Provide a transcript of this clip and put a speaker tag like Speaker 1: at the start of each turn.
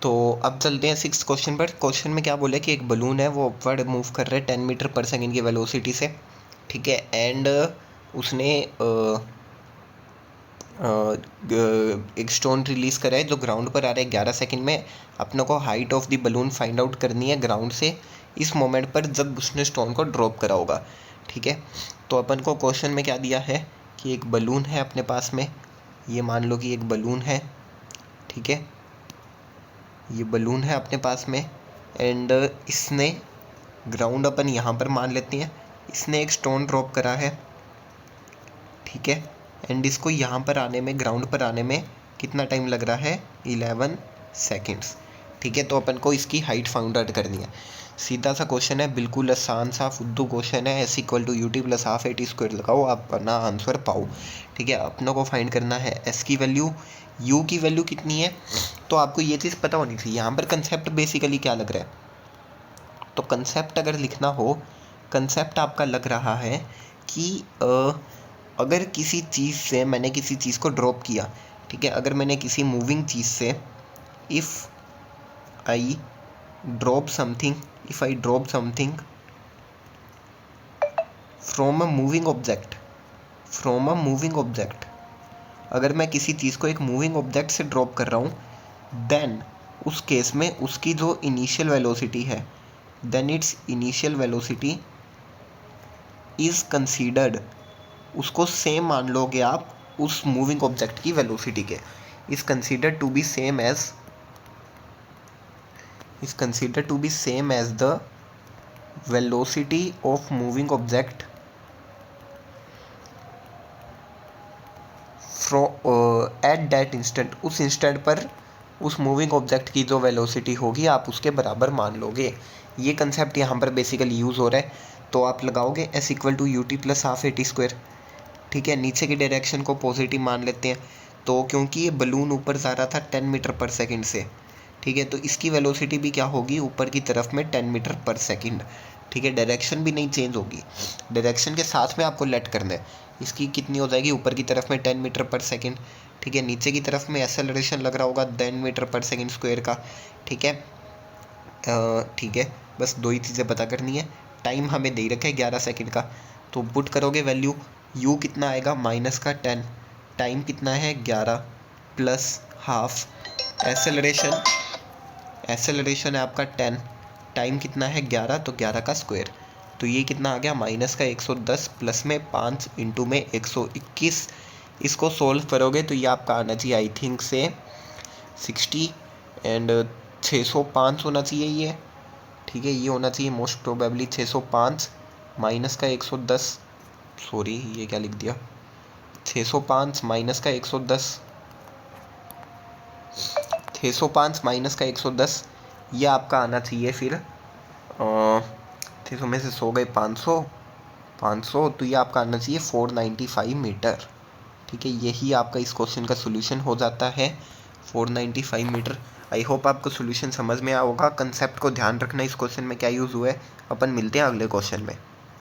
Speaker 1: तो अब चलते हैं 6th क्वेश्चन पर। क्वेश्चन में क्या बोला कि एक बलून है वो अपवर्ड मूव कर रहा है 10 मीटर पर सेकेंड की वेलोसिटी से, ठीक है। एंड उसने एक स्टोन रिलीज़ करा है जो ग्राउंड पर आ रहा है 11 सेकंड में। अपने को height of the balloon find out करनी है ग्राउंड से इस मोमेंट पर जब उसने स्टोन को ड्रॉप करा होगा, ठीक है। तो अपन को क्वेश्चन में क्या दिया है कि एक बलून है अपने पास में, ये मान लो कि एक बलून है, ठीक है, ये बलून है अपने पास में। एंड इसने ग्राउंड अपन यहाँ पर मान लेते हैं, इसने एक स्टोन ड्रॉप करा है, ठीक है। एंड इसको यहाँ पर आने में, ग्राउंड पर आने में कितना टाइम लग रहा है, 11 सेकेंड्स, ठीक है। तो अपन को इसकी हाइट फाउंड आउट करनी है। सीधा सा क्वेश्चन है, बिल्कुल आसान सा फुद्दू क्वेश्चन है। S = UT + ½ AT स्क्वायर लगाओ, आप अपना आंसर पाओ, ठीक है। अपनों को फाइंड करना है S की वैल्यू, U की वैल्यू कितनी है। तो आपको ये चीज़ पता होनी चाहिए। यहाँ पर कंसेप्ट बेसिकली क्या लग रहा है, तो कंसेप्ट अगर लिखना हो, कंसेप्ट आपका लग रहा है कि अगर किसी चीज़ से मैंने किसी चीज़ को ड्रॉप किया, ठीक है, अगर मैंने किसी मूविंग चीज़ से if I drop something from a moving object, अगर मैं किसी चीज़ को एक मूविंग ऑब्जेक्ट से ड्रॉप कर रहा हूँ, देन उस केस में उसकी जो इनिशियल वेलोसिटी है, then its initial velocity is considered, उसको सेम मान लोगे आप उस मूविंग ऑब्जेक्ट की वेलोसिटी के, is considered to be same as the velocity of moving object at that instant, उस इंस्टेंट पर उस मूविंग ऑब्जेक्ट की जो वेलोसिटी होगी आप उसके बराबर मान लोगे। ये कंसेप्ट यहाँ पर बेसिकली यूज़ हो रहा है। तो आप लगाओगे S = UT + ½ AT स्क्वायर, ठीक है। नीचे की डायरेक्शन को पॉजिटिव मान लेते हैं, तो क्योंकि ये बलून ऊपर जा रहा था 10 मीटर पर सेकेंड से, ठीक है, तो इसकी वेलोसिटी भी क्या होगी, ऊपर की तरफ में 10 मीटर पर सेकेंड, ठीक है। डायरेक्शन भी नहीं चेंज होगी, डायरेक्शन के साथ में आपको लेट करना है। इसकी कितनी हो जाएगी, ऊपर की तरफ में 10 मीटर पर सेकेंड, ठीक है। नीचे की तरफ में एक्सेलरेशन लग रहा होगा 10 मीटर पर सेकेंड स्क्वायर का, ठीक है। ठीक है, बस दो ही चीज़ें पता करनी है। टाइम हमें दे रखा है 11 सेकेंड का, तो पुट करोगे वैल्यू, u कितना आएगा -10, टाइम कितना है 11 + ½ एक्सेलरेशन है आपका 10, टाइम कितना है 11, तो 11 का स्क्वायर, तो ये कितना आ गया -110 प्लस में 5 इंटू में 121। इसको सोल्व करोगे तो ये आपका आना चाहिए आई थिंक से 60 एंड 605 होना चाहिए ये, ठीक है। ये होना चाहिए मोस्ट प्रोबेबली 605 -110, सॉरी ये क्या लिख दिया, 605 -110, 605 -110, ये आपका आना चाहिए फिर 600 में से 100 गए 500, तो ये आपका आना चाहिए 495 मीटर, ठीक है। यही आपका इस क्वेश्चन का सोल्यूशन हो जाता है, 495 मीटर। आई होप आपको सोल्यूशन समझ में आया होगा। कंसेप्ट को ध्यान रखना इस क्वेश्चन में क्या यूज़ हुआ है। अपन मिलते हैं अगले क्वेश्चन में।